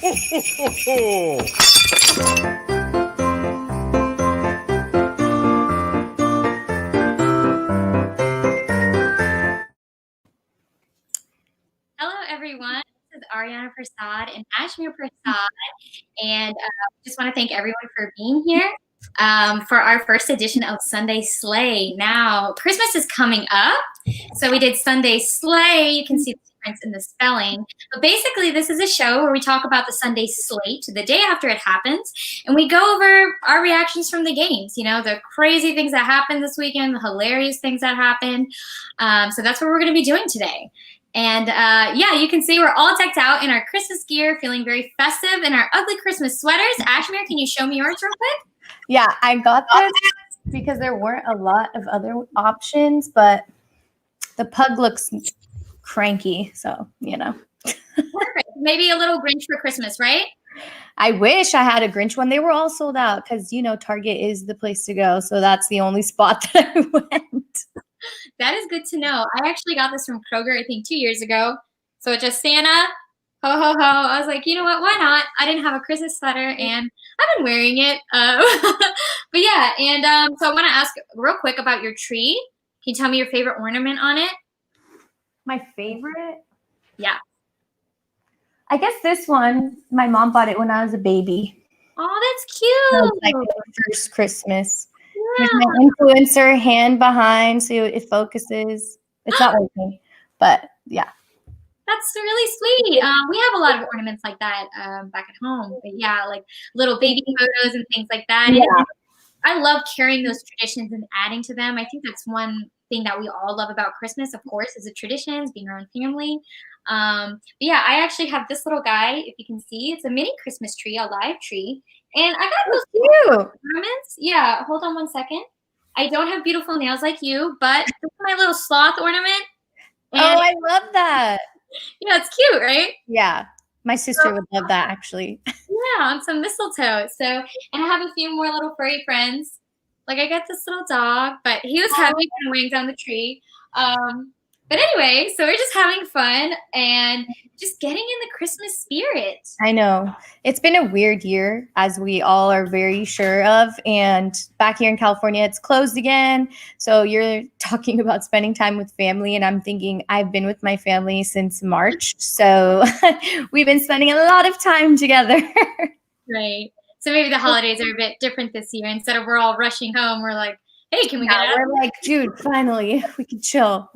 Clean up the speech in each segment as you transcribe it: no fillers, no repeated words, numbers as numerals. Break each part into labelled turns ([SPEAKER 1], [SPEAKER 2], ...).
[SPEAKER 1] Hello, everyone. This is Aryanna and Ashmere, and just want to thank everyone for being here for our first edition of Sunday Sleigh. Now, Christmas is coming up, so we did Sunday Sleigh. You can see the difference in the spelling. But basically, this is a show where we talk about the Sunday slate the day after it happens, and we go over our reactions from the games, the crazy things that happened this weekend, the hilarious things that happened. So that's what we're going to be doing today. And you can see we're all decked out in our Christmas gear, feeling very festive in our ugly Christmas sweaters. Ashmere, can you show me yours real quick?
[SPEAKER 2] Yeah, I got this because there weren't a lot of other options, but the pug looks cranky, so,
[SPEAKER 1] Perfect. Maybe a little Grinch for Christmas, right?
[SPEAKER 2] I wish I had a Grinch one. They were all sold out because, Target is the place to go, so that's the only spot that I went.
[SPEAKER 1] That is good to know. I actually got this from Kroger, I think 2 years ago. So it's just Santa, ho, ho, ho. I was like, you know what? Why not? I didn't have a Christmas sweater, and I've been wearing it. But yeah, and so I want to ask real quick about your tree. Can you tell me your favorite ornament on it?
[SPEAKER 2] My favorite?
[SPEAKER 1] Yeah.
[SPEAKER 2] I guess this one, my mom bought it when I was a baby.
[SPEAKER 1] Oh, that's cute.
[SPEAKER 2] That was like the first Christmas. Yeah. There's my influencer hand behind, so it focuses. It's not working, but yeah.
[SPEAKER 1] That's really sweet. We have a lot of ornaments like that back at home. But yeah, like little baby photos and things like that.
[SPEAKER 2] Yeah.
[SPEAKER 1] And I love carrying those traditions and adding to them. I think that's one thing that we all love about Christmas, of course, is the traditions, being around family. But yeah, I actually have this little guy, if you can see. It's a mini Christmas tree, a live tree. And I got those cute ornaments. Yeah, hold on one second. I don't have beautiful nails like you, but this is my little sloth ornament.
[SPEAKER 2] And I love that.
[SPEAKER 1] It's cute, right?
[SPEAKER 2] Yeah, my sister would love that, actually.
[SPEAKER 1] Yeah, on some mistletoe. So, and I have a few more little furry friends. Like I got this little dog, but he was happy kind of weighing down the tree. But anyway, so we're just having fun and just getting in the Christmas spirit.
[SPEAKER 2] I know. It's been a weird year, as we all are very sure of. And back here in California, it's closed again. So you're talking about spending time with family. And I'm thinking I've been with my family since March. So we've been spending a lot of time together.
[SPEAKER 1] Right. So maybe the holidays are a bit different this year. Instead of we're all rushing home, we're like, hey, can we get out?
[SPEAKER 2] We're like, dude, finally, we can chill.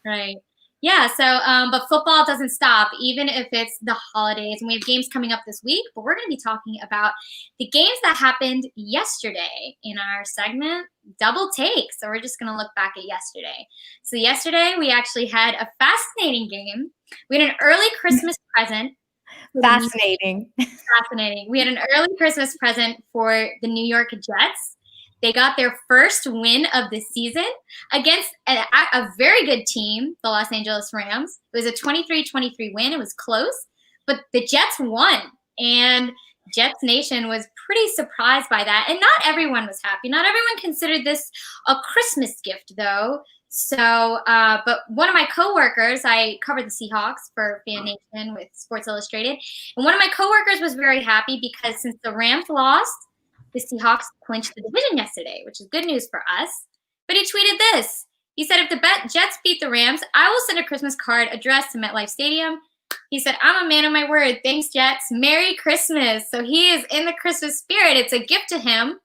[SPEAKER 1] Right. Yeah. So, but football doesn't stop, even if it's the holidays. And we have games coming up this week, but we're going to be talking about the games that happened yesterday in our segment, Double Take. So we're just going to look back at yesterday. So yesterday, we actually had a fascinating game. We had an early Christmas present.
[SPEAKER 2] Fascinating.
[SPEAKER 1] Fascinating. We had an early Christmas present for the New York Jets. They got their first win of the season against a very good team, the Los Angeles Rams. It was a 23-23 win. It was close, but the Jets won, and Jets Nation was pretty surprised by that. And not everyone was happy. Not everyone considered this a Christmas gift, though. So, but one of my coworkers, I covered the Seahawks for Fan Nation with Sports Illustrated, and one of my coworkers was very happy because since the Rams lost, the Seahawks clinched the division yesterday, which is good news for us. But he tweeted this. He said, if the Jets beat the Rams, I will send a Christmas card addressed to MetLife Stadium. He said, I'm a man of my word. Thanks, Jets. Merry Christmas. So he is in the Christmas spirit. It's a gift to him,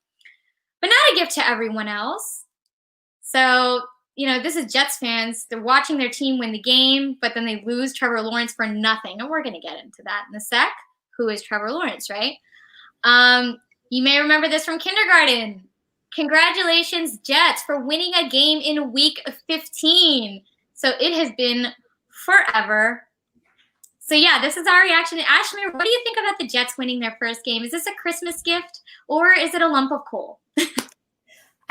[SPEAKER 1] but not a gift to everyone else. So, this is Jets fans. They're watching their team win the game, but then they lose Trevor Lawrence for nothing. And we're going to get into that in a sec. Who is Trevor Lawrence, right? You may remember this from kindergarten. Congratulations, Jets, for winning a game in week 15. So it has been forever. So yeah, this is our reaction. Ashmere, what do you think about the Jets winning their first game? Is this a Christmas gift or is it a lump of coal?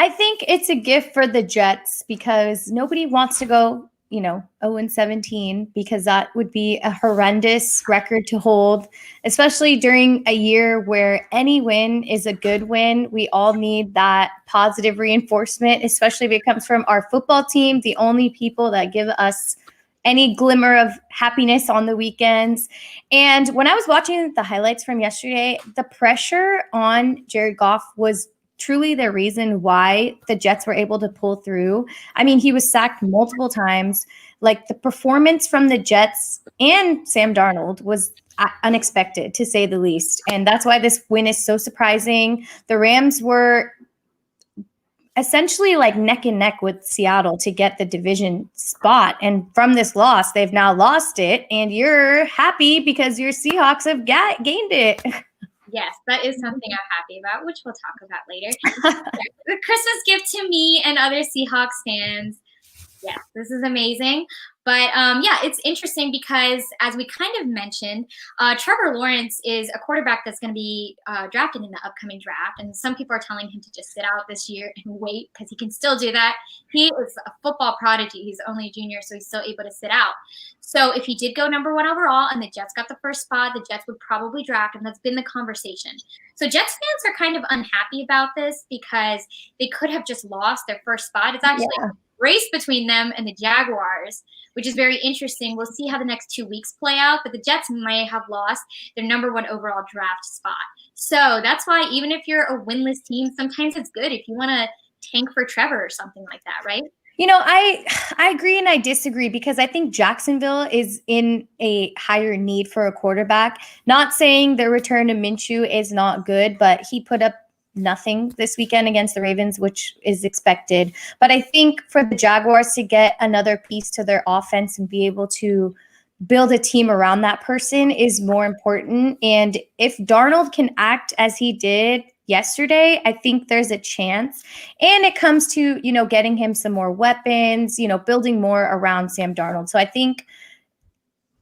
[SPEAKER 2] I think it's a gift for the Jets because nobody wants to go 0-17 because that would be a horrendous record to hold, especially during a year where any win is a good win. We all need that positive reinforcement, especially if it comes from our football team, the only people that give us any glimmer of happiness on the weekends. And when I was watching the highlights from yesterday, the pressure on Jared Goff was truly the reason why the Jets were able to pull through. I mean, he was sacked multiple times. Like, the performance from the Jets and Sam Darnold was unexpected, to say the least. And that's why this win is so surprising. The Rams were essentially like neck and neck with Seattle to get the division spot. And from this loss, they've now lost it. And you're happy because your Seahawks have gained it.
[SPEAKER 1] Yes, that is something I'm happy about, which we'll talk about later. The Christmas gift to me and other Seahawks fans. Yes, this is amazing. But yeah, it's interesting because, as we kind of mentioned, Trevor Lawrence is a quarterback that's going to be drafted in the upcoming draft. And some people are telling him to just sit out this year and wait because he can still do that. He is a football prodigy. He's only a junior, so he's still able to sit out. So if he did go number 1 overall and the Jets got the first spot, the Jets would probably draft him. That's been the conversation. So Jets fans are kind of unhappy about this because they could have just lost their first spot. It's actually a race between them and the Jaguars, which is very interesting. We'll see how the next 2 weeks play out, but the Jets may have lost their number 1 overall draft spot. So that's why even if you're a winless team, sometimes it's good if you want to tank for Trevor or something like that, right?
[SPEAKER 2] You know, I agree and I disagree because I think Jacksonville is in a higher need for a quarterback. Not saying the return to Minshew is not good, but he put up nothing this weekend against the Ravens, which is expected. But I think for the Jaguars to get another piece to their offense and be able to build a team around that person is more important. And if Darnold can act as he did yesterday, I think there's a chance. And it comes to, you know, getting him some more weapons, you know, building more around Sam Darnold. So I think,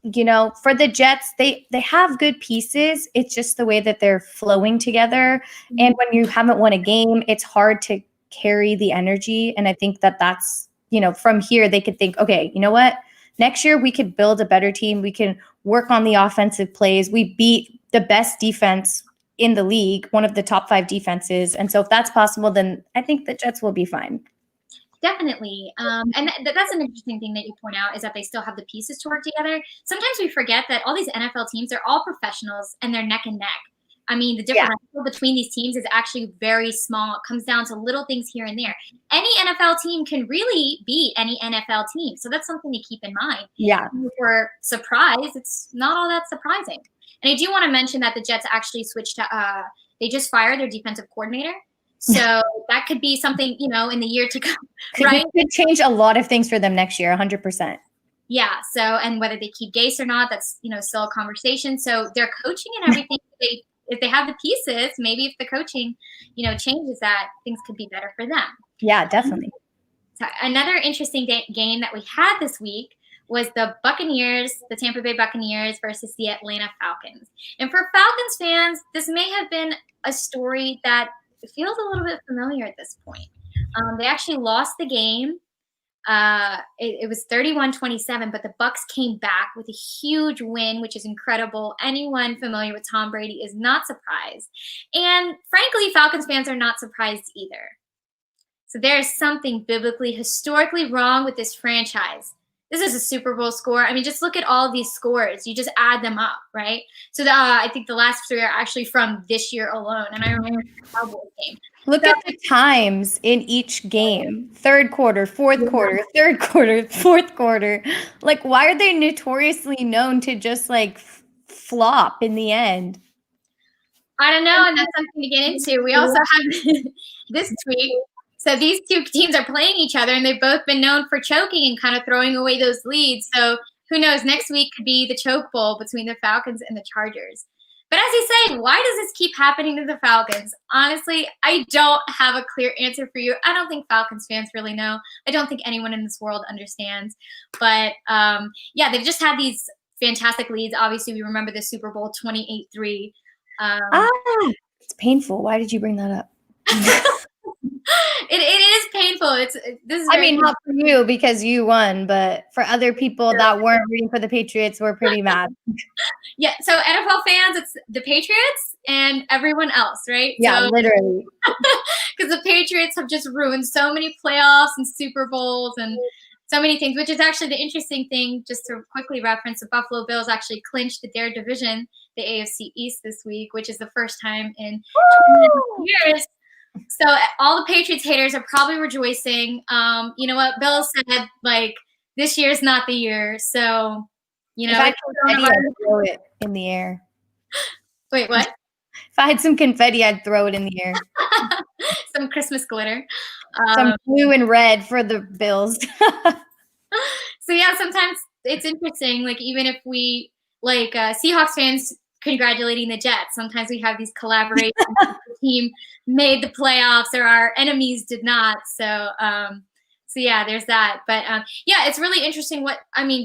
[SPEAKER 2] you know, for the Jets, they have good pieces. It's just the way that they're flowing together. And when you haven't won a game, it's hard to carry the energy. And I think that that's, you know, from here, they could think, okay, you know what? Next year, we could build a better team. We can work on the offensive plays. We beat the best defense in the league, one of the top 5 defenses. And so if that's possible, then I think the Jets will be fine.
[SPEAKER 1] Definitely. And that's an interesting thing that you point out is that they still have the pieces to work together. Sometimes we forget that all these NFL teams, they're all professionals and they're neck and neck. I mean, the differential between these teams is actually very small. It comes down to little things here and there. Any NFL team can really beat any NFL team. So that's something to keep in mind.
[SPEAKER 2] Yeah.
[SPEAKER 1] If we're surprised, it's not all that surprising. And I do want to mention that the Jets actually switched to, they just fired their defensive coordinator. So that could be something, you know, in the year to come, right?
[SPEAKER 2] It could change a lot of things for them next year, 100%.
[SPEAKER 1] Yeah. So, and whether they keep Gase or not, that's, you know, still a conversation. So their coaching and everything, if they have the pieces, maybe if the coaching, you know, changes that, things could be better for them.
[SPEAKER 2] Yeah, definitely.
[SPEAKER 1] So another interesting game that we had this week was the Buccaneers, the Tampa Bay Buccaneers versus the Atlanta Falcons. And for Falcons fans, this may have been a story that feels a little bit familiar at this point. They actually lost the game. It was 31-27, but the Bucs came back with a huge win, which is incredible. Anyone familiar with Tom Brady is not surprised. And frankly, Falcons fans are not surprised either. So there's something biblically, historically wrong with this franchise. This is a Super Bowl score. I mean, just look at all of these scores. You just add them up, right? So I think the last 3 are actually from this year alone. And I remember the Cowboys game.
[SPEAKER 2] Look at the times in each game. 3rd quarter, 4th quarter, 3rd quarter, 4th quarter. Like, why are they notoriously known to just, like, flop in the end?
[SPEAKER 1] I don't know, and that's something to get into. We also have this tweet. So these 2 teams are playing each other, and they've both been known for choking and kind of throwing away those leads. So who knows? Next week could be the choke bowl between the Falcons and the Chargers. But as you say, why does this keep happening to the Falcons? Honestly, I don't have a clear answer for you. I don't think Falcons fans really know. I don't think anyone in this world understands. But, yeah, they've just had these fantastic leads. Obviously, we remember the Super Bowl 28-3.
[SPEAKER 2] It's painful. Why did you bring that up?
[SPEAKER 1] It is painful. This is.
[SPEAKER 2] I mean, not for you because you won, but for other people that weren't rooting for the Patriots, were pretty mad.
[SPEAKER 1] Yeah. So NFL fans, it's the Patriots and everyone else, right?
[SPEAKER 2] Yeah, so, literally.
[SPEAKER 1] Because the Patriots have just ruined so many playoffs and Super Bowls, and so many things, which is actually the interesting thing. Just to quickly reference, the Buffalo Bills actually clinched their division, the AFC East, this week, which is the first time in 20 years. So all the Patriots haters are probably rejoicing. You know what Bill said, like, this year's not the year. So, you know,
[SPEAKER 2] if I had confetti, I'd throw it in the air.
[SPEAKER 1] Wait, what?
[SPEAKER 2] If I had some confetti, I'd throw it in the air.
[SPEAKER 1] Some Christmas glitter.
[SPEAKER 2] Some blue and red for the Bills.
[SPEAKER 1] So yeah, sometimes it's interesting. Like, even if we Seahawks fans congratulating the Jets, sometimes we have these collaborations. The team made the playoffs, or our enemies did not. So yeah, there's that. But yeah, it's really interesting.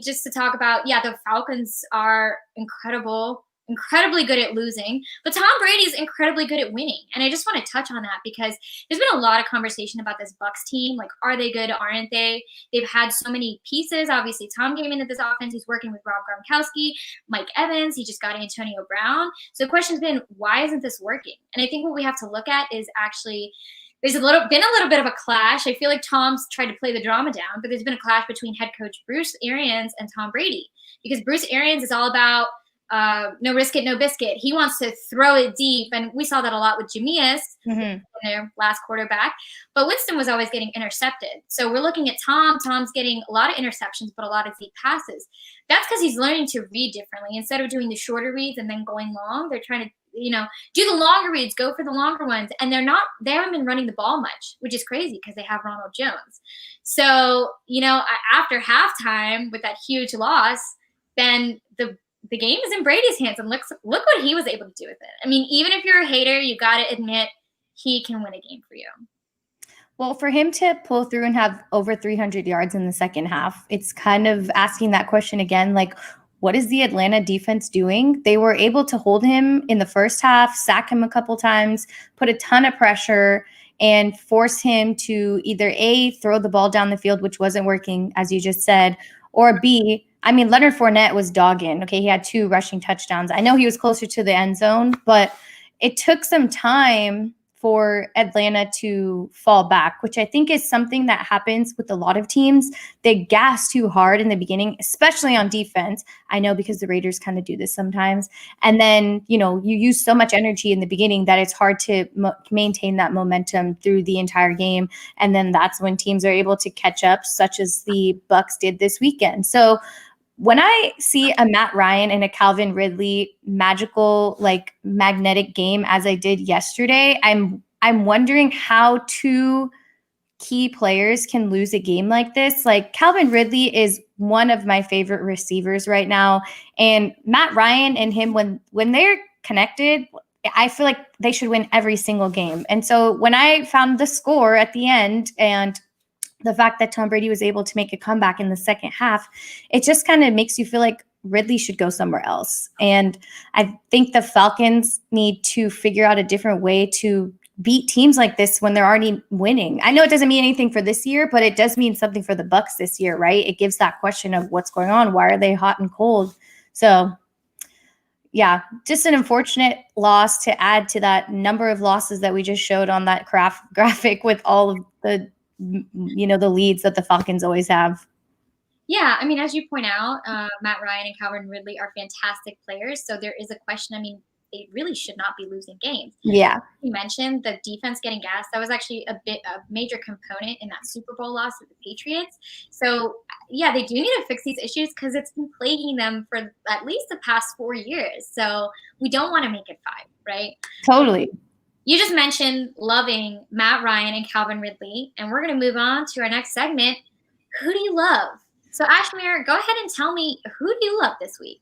[SPEAKER 1] Just to talk about, yeah, the Falcons are incredibly good at losing, but Tom Brady is incredibly good at winning. And I just want to touch on that because there's been a lot of conversation about this Bucs team. Like, are they good? Aren't they? They've had so many pieces. Obviously, Tom came into this offense. He's working with Rob Gronkowski, Mike Evans. He just got Antonio Brown. So the question's been, why isn't this working? And I think what we have to look at is actually there's been a little bit of a clash. I feel like Tom's tried to play the drama down, but there's been a clash between head coach Bruce Arians and Tom Brady, because Bruce Arians is all about no risk it, no biscuit. He wants to throw it deep, and we saw that a lot with Jameis, their last quarterback. But Winston was always getting intercepted. So we're looking at Tom. Tom's getting a lot of interceptions, but a lot of deep passes. That's because he's learning to read differently. Instead of doing the shorter reads and then going long, they're trying to do the longer reads, go for the longer ones. And they haven't been running the ball much, which is crazy because they have Ronald Jones. So, after halftime with that huge loss, then the game is in Brady's hands, and look what he was able to do with it. I mean, even if you're a hater, you got to admit he can win a game for you.
[SPEAKER 2] Well, for him to pull through and have over 300 yards in the second half, it's kind of asking that question again, like, what is the Atlanta defense doing? They were able to hold him in the first half, sack him a couple times, put a ton of pressure, and force him to either A, throw the ball down the field, which wasn't working, as you just said, or B, Leonard Fournette was dogging. Okay, he had 2 rushing touchdowns. I know he was closer to the end zone, but it took some time for Atlanta to fall back, which I think is something that happens with a lot of teams. They gas too hard in the beginning, especially on defense. I know, because the Raiders kind of do this sometimes. And then, you use so much energy in the beginning that it's hard to maintain that momentum through the entire game. And then that's when teams are able to catch up, such as the Bucs did this weekend. So when I see a Matt Ryan and a Calvin Ridley magical, magnetic game as I did yesterday, I'm wondering how 2 key players can lose a game like this. Like, Calvin Ridley is one of my favorite receivers right now, and Matt Ryan and him, when they're connected, I feel like they should win every single game. And so when I found the score at the end and the fact that Tom Brady was able to make a comeback in the second half, it just kind of makes you feel like Ridley should go somewhere else. And I think the Falcons need to figure out a different way to beat teams like this when they're already winning. I know it doesn't mean anything for this year, but it does mean something for the Bucs this year, right? It gives that question of what's going on. Why are they hot and cold? So yeah, just an unfortunate loss to add to that number of losses that we just showed on that graphic with all of the the leads that the Falcons always have.
[SPEAKER 1] Yeah, as you point out, Matt Ryan and Calvin Ridley are fantastic players. So there is a question. They really should not be losing games.
[SPEAKER 2] Yeah.
[SPEAKER 1] You mentioned the defense getting gassed. That was actually a major component in that Super Bowl loss with the Patriots. So yeah, they do need to fix these issues because it's been plaguing them for at least the past 4 years. So we don't want to make it 5, right?
[SPEAKER 2] Totally.
[SPEAKER 1] You just mentioned loving Matt Ryan and Calvin Ridley, and we're going to move on to our next segment. Who do you love? So, Ashmere, go ahead and tell me, who do you love this week?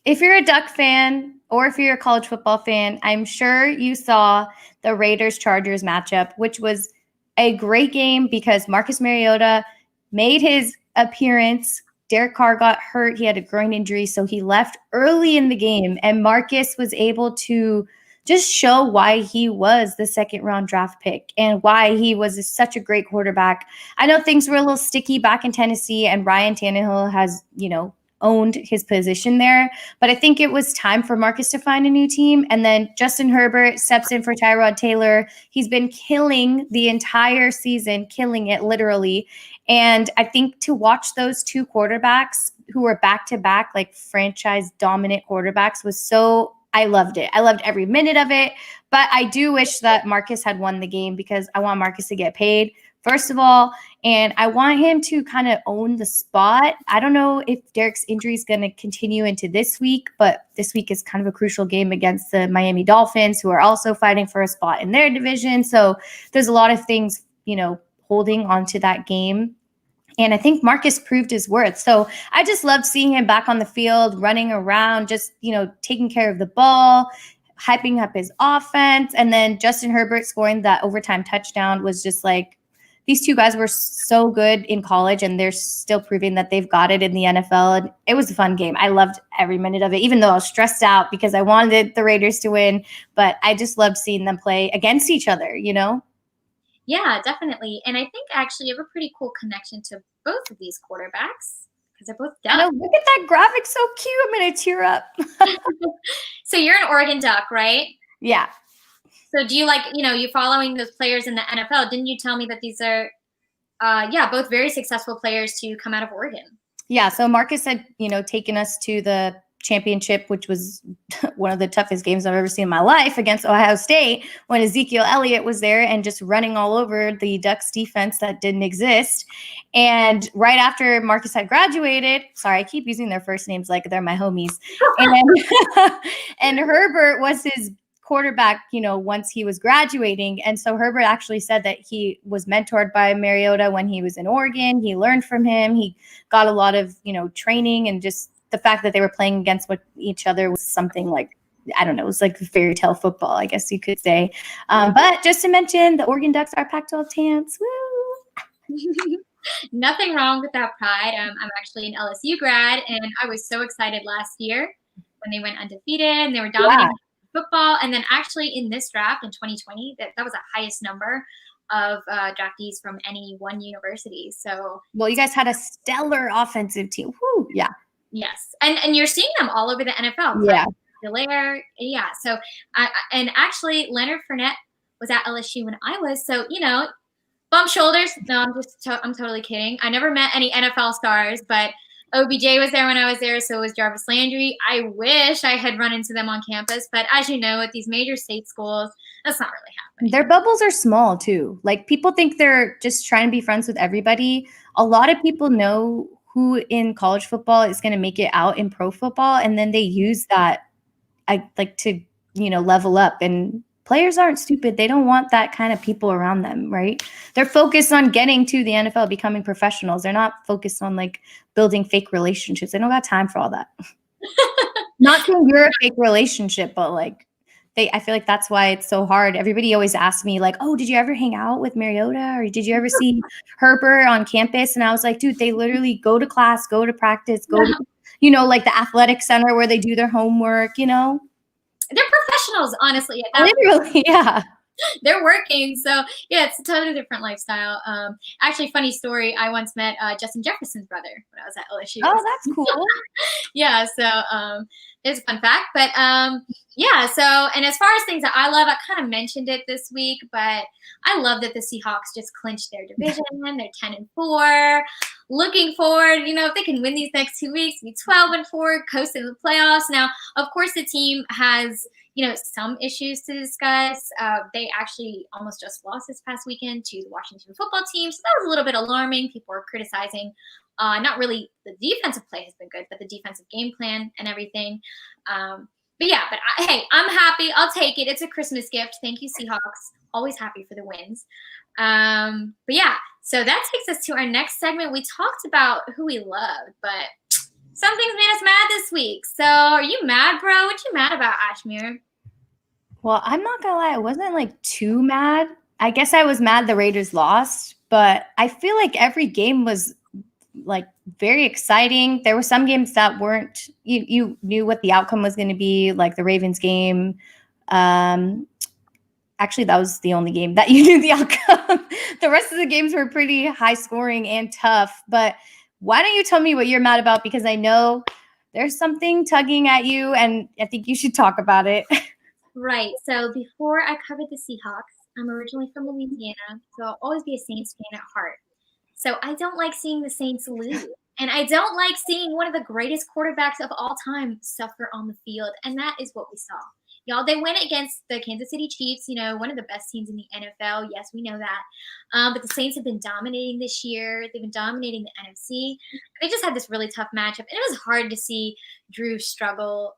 [SPEAKER 2] If you're a Duck fan or if you're a college football fan, I'm sure you saw the Raiders-Chargers matchup, which was a great game because Marcus Mariota made his appearance. Derek Carr got hurt. He had a groin injury, so he left early in the game. And Marcus was able to just show why he was the 2nd-round draft pick and why he was such a great quarterback. I know things were a little sticky back in Tennessee, and Ryan Tannehill has, owned his position there. But I think it was time for Marcus to find a new team. And then Justin Herbert steps in for Tyrod Taylor. He's been killing the entire season, killing it literally. And I think to watch those two quarterbacks who were back-to-back, like franchise dominant quarterbacks was so, I loved it. I loved every minute of it. But I do wish that Marcus had won the game because I want Marcus to get paid, first of all. And I want him to kind of own the spot. I don't know if Derek's injury is going to continue into this week, but this week is kind of a crucial game against the Miami Dolphins, who are also fighting for a spot in their division. So there's a lot of things, holding onto that game. And I think Marcus proved his worth. So I just loved seeing him back on the field, running around, just, taking care of the ball, hyping up his offense. And then Justin Herbert scoring that overtime touchdown was just like, these two guys were so good in college, and they're still proving that they've got it in the NFL. And it was a fun game. I loved every minute of it, even though I was stressed out because I wanted the Raiders to win. But I just loved seeing them play against each other,
[SPEAKER 1] Yeah, definitely. And I think actually you have a pretty cool connection to both of these quarterbacks because they're both Ducks.
[SPEAKER 2] No, look at that graphic. So cute. I'm going to tear up.
[SPEAKER 1] So you're an Oregon Duck, right?
[SPEAKER 2] Yeah.
[SPEAKER 1] So do you you're following those players in the NFL? Didn't you tell me that these are, both very successful players to come out of Oregon?
[SPEAKER 2] Yeah. So Marcus had, taken us to the championship, which was one of the toughest games I've ever seen in my life against Ohio State, when Ezekiel Elliott was there and just running all over the Ducks defense that didn't exist. And right after Marcus had graduated, sorry, I keep using their first names like they're my homies. And Herbert was his quarterback, once he was graduating. And so Herbert actually said that he was mentored by Mariota when he was in Oregon. He learned from him. He got a lot of, training, and just the fact that they were playing against each other was something like, I don't know, it was like fairy tale football, I guess you could say. But just to mention, the Oregon Ducks are Pac-12 champs. Woo!
[SPEAKER 1] Nothing wrong with that pride. I'm actually an LSU grad, and I was so excited last year when they went undefeated and they were dominating football. And then actually in this draft in 2020, that was the highest number of draftees from any one university. So, well,
[SPEAKER 2] you guys had a stellar offensive team. Woo! Yeah.
[SPEAKER 1] Yes. And you're seeing them all over the NFL.
[SPEAKER 2] Yeah.
[SPEAKER 1] Hilaire. Yeah. So, and actually Leonard Fournette was at LSU when I was, so, bump shoulders. No, I'm totally kidding. I never met any NFL stars, but OBJ was there when I was there. So was Jarvis Landry. I wish I had run into them on campus, but as you know, at these major state schools, that's not really happening.
[SPEAKER 2] Their bubbles are small too. Like, people think they're just trying to be friends with everybody. A lot of people know who in college football is going to make it out in pro football, and then they use that to level up. And players aren't stupid. They don't want that kind of people around them, right? They're focused on getting to the NFL, becoming professionals. They're not focused on building fake relationships. They don't got time for all that. Not saying you're a fake relationship, but I feel like that's why it's so hard. Everybody always asks me oh, did you ever hang out with Mariota, or did you ever see Herbert on campus? And I was like, dude, they literally go to class, go to practice, go to, the athletic center where they do their homework,
[SPEAKER 1] They're professionals, honestly.
[SPEAKER 2] Literally, yeah.
[SPEAKER 1] They're working. So, yeah, it's a totally different lifestyle. Actually, funny story. I once met Justin Jefferson's brother when I was at LSU.
[SPEAKER 2] Oh, that's cool.
[SPEAKER 1] Yeah, so it's a fun fact. But, yeah, so, and as far as things that I love, I kind of mentioned it this week, but I love that the Seahawks just clinched their division. They're 10-4. Looking forward, if they can win these next 2 weeks, be 12-4, coast in the playoffs. Now, of course, the team has some issues to discuss. They actually almost just lost this past weekend to the Washington football team. So that was a little bit alarming. People are criticizing, not really the defensive play has been good, but the defensive game plan and everything. Hey, I'm happy. I'll take it. It's a Christmas gift. Thank you, Seahawks. Always happy for the wins. So that takes us to our next segment. We talked about who we loved, but some things made us mad this week. So are you mad, bro? What you mad about, Ashmere?
[SPEAKER 2] Well, I'm not going to lie. I wasn't too mad. I guess I was mad the Raiders lost, but I feel like every game was very exciting. There were some games that weren't, you knew what the outcome was going to be, like the Ravens game. Actually, that was the only game that you knew the outcome. The rest of the games were pretty high scoring and tough, but why don't you tell me what you're mad about? Because I know there's something tugging at you, and I think you should talk about it.
[SPEAKER 1] Right. So before I covered the Seahawks, I'm originally from Louisiana, so I'll always be a Saints fan at heart. So I don't like seeing the Saints lose. And I don't like seeing one of the greatest quarterbacks of all time suffer on the field. And that is what we saw. Y'all, they went against the Kansas City Chiefs, one of the best teams in the NFL. Yes, we know that. But the Saints have been dominating this year. They've been dominating the NFC. They just had this really tough matchup. And it was hard to see Drew struggle.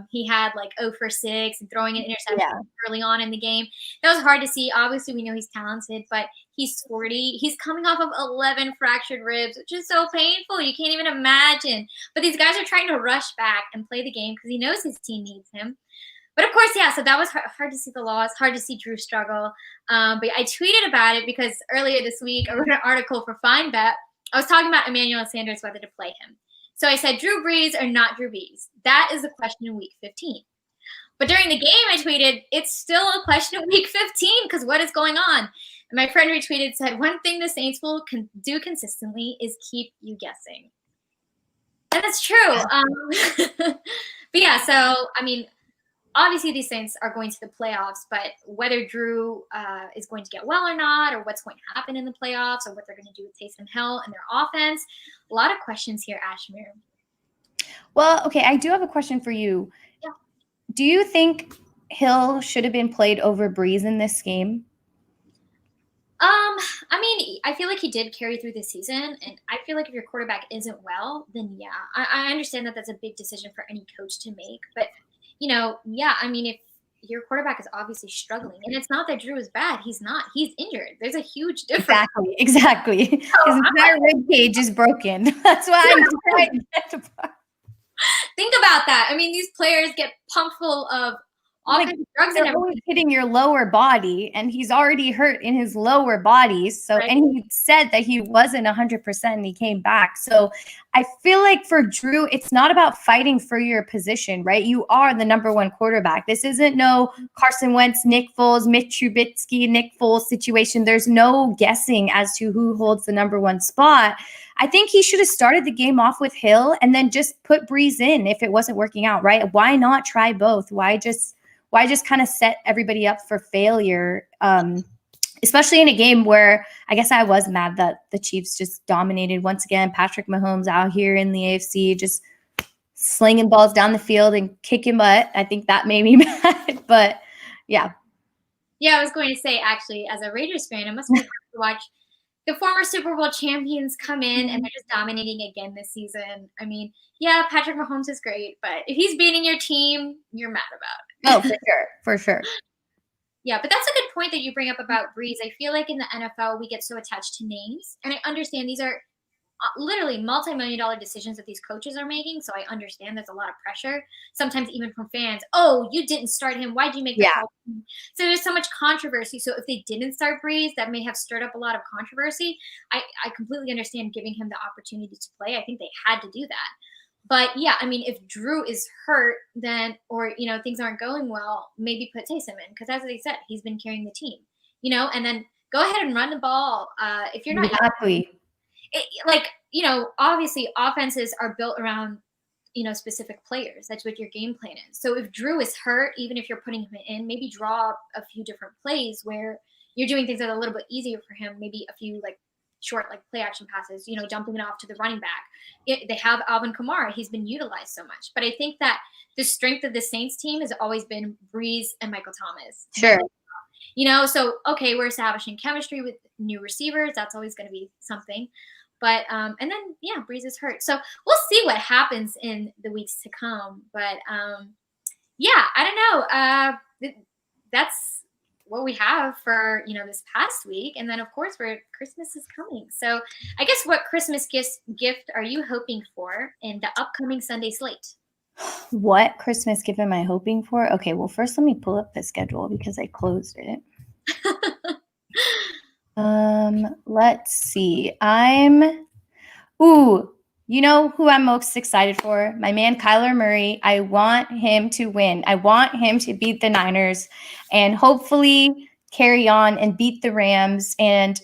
[SPEAKER 1] He had like 0 for 6 and throwing an interception early on in the game. That was hard to see. Obviously, we know he's talented, but he's sporty. He's coming off of 11 fractured ribs, which is so painful. You can't even imagine. But these guys are trying to rush back and play the game because he knows his team needs him. But of course, so that was hard to see the loss, hard to see Drew struggle. But I tweeted about it because earlier this week I wrote an article for FineBet. I was talking about Emmanuel Sanders, whether to play him. So I said, Drew Brees or not Drew Brees? That is the question in week 15. But during the game, I tweeted, it's still a question in week 15 because what is going on? And my friend retweeted, said, one thing the Saints will do consistently is keep you guessing. And that's true. But yeah, so, I mean, obviously these Saints are going to the playoffs, but whether Drew is going to get well or not, or what's going to happen in the playoffs, or what they're going to do with Taysom Hill and their offense, a lot of questions here, Ashmere.
[SPEAKER 2] Well, okay, I do have a question for you.
[SPEAKER 1] Yeah.
[SPEAKER 2] Do you think Hill should have been played over Brees in this game?
[SPEAKER 1] I mean, I feel like he did carry through this season, and I feel like if your quarterback isn't well, then yeah, I understand that that's a big decision for any coach to make, but I mean, if your quarterback is obviously struggling, and it's not that Drew is bad, he's not. He's injured. There's a huge difference.
[SPEAKER 2] Exactly. His entire rib cage is broken. That's why I'm trying to get to part.
[SPEAKER 1] Think about that. I mean, these players get pumped full of all kinds of drugs and everything.
[SPEAKER 2] Hitting your lower body, and he's already hurt in his lower body. So, right. And he said that he wasn't 100% and he came back. So I feel like for Drew, it's not about fighting for your position, right? You are the number one quarterback. This isn't no Carson Wentz, Nick Foles, Mitch Trubisky, Nick Foles situation. There's no guessing as to who holds the number one spot. I think he should have started the game off with Hill and then just put Brees in if it wasn't working out, right? Why not try both? Why just kind of set everybody up for failure, especially in a game where I guess I was mad that the Chiefs just dominated once again. Patrick Mahomes out here in the AFC just slinging balls down the field and kicking butt. I think that made me mad, but yeah.
[SPEAKER 1] Yeah, I was going to say, actually, as a Raiders fan, it must be hard to watch the former Super Bowl champions come in and they're just dominating again this season. I mean, yeah, Patrick Mahomes is great, but if he's beating your team, you're mad about it.
[SPEAKER 2] Oh, for sure.
[SPEAKER 1] Yeah, but that's a good point that you bring up about Brees. I feel like in the NFL, we get so attached to names, and I understand these are literally multi-million-dollar decisions that these coaches are making, so I understand there's a lot of pressure, sometimes even from fans. Oh, you didn't start him. Why'd you make that call? So there's so much controversy. So if they didn't start Brees, that may have stirred up a lot of controversy. I completely understand giving him the opportunity to play. I think they had to do that. But yeah, I mean, if Drew is hurt, then, or, things aren't going well, maybe put Taysom in. Because as I said, he's been carrying the team, and then go ahead and run the ball. If you're not
[SPEAKER 2] exactly.
[SPEAKER 1] Obviously offenses are built around, specific players. That's what your game plan is. So if Drew is hurt, even if you're putting him in, maybe draw up a few different plays where you're doing things that are a little bit easier for him. Maybe a few short play action passes, dumping it off to the running back. They have Alvin Kamara. He's been utilized so much. But I think that the strength of the Saints team has always been Brees and Michael Thomas.
[SPEAKER 2] Sure.
[SPEAKER 1] So, okay, we're establishing chemistry with new receivers. That's always going to be something. But, and then, yeah, Brees is hurt. So we'll see what happens in the weeks to come. But, yeah, I don't know. That's what we have for, this past week. And then, of course, Christmas is coming. So I guess what Christmas gift are you hoping for in the upcoming Sunday slate?
[SPEAKER 2] What Christmas gift am I hoping for? Okay, well, first let me pull up the schedule because I closed it. Let's see. You know who I'm most excited for? My man, Kyler Murray. I want him to win. I want him to beat the Niners and hopefully carry on and beat the Rams. And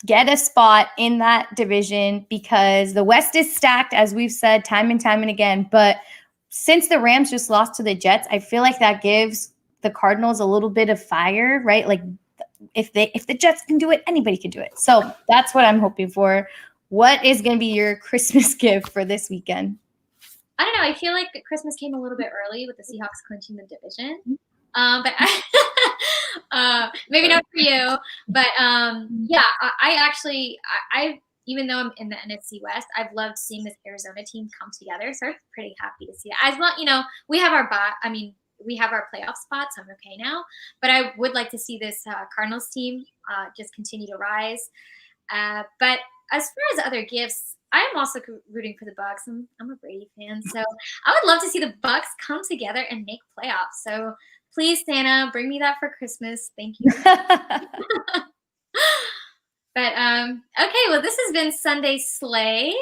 [SPEAKER 2] get a spot in that division because the West is stacked, as we've said time and again. But since the Rams just lost to the Jets, I feel like that gives the Cardinals a little bit of fire, right? Like if the Jets can do it, anybody can do it. So that's what I'm hoping for. What is going to be your Christmas gift for this weekend?
[SPEAKER 1] I don't know. I feel like Christmas came a little bit early with the Seahawks clinching the division. But maybe not for you. But yeah, I actually, even though I'm in the NFC West, I've loved seeing this Arizona team come together. So I'm pretty happy to see it. As well, we have our we have our playoff spots. So I'm okay now. But I would like to see this Cardinals team just continue to rise. But as far as other gifts, I am also rooting for the Bucks. I'm a Brady fan, so I would love to see the Bucks come together and make playoffs. So please, Santa, bring me that for Christmas. Thank you. But okay, well, this has been Sunday Sleigh.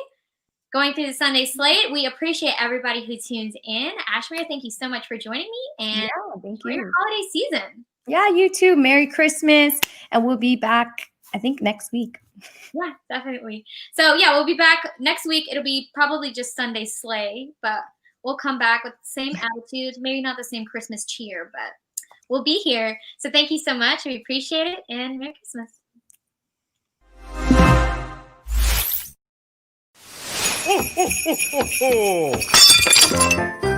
[SPEAKER 1] Going through the Sunday slate, we appreciate everybody who tunes in. Ashmere, thank you so much for joining me, and
[SPEAKER 2] thank
[SPEAKER 1] for
[SPEAKER 2] you.
[SPEAKER 1] your holiday season.
[SPEAKER 2] Yeah, you too. Merry Christmas, and we'll be back, I think, next week.
[SPEAKER 1] Yeah, definitely. So yeah, we'll be back next week. It'll be probably just Sunday Sleigh, but we'll come back with the same attitude, maybe not the same Christmas cheer, but we'll be here. So thank you so much. We appreciate it, and Merry Christmas.
[SPEAKER 3] Ho, ho, ho, ho, ho.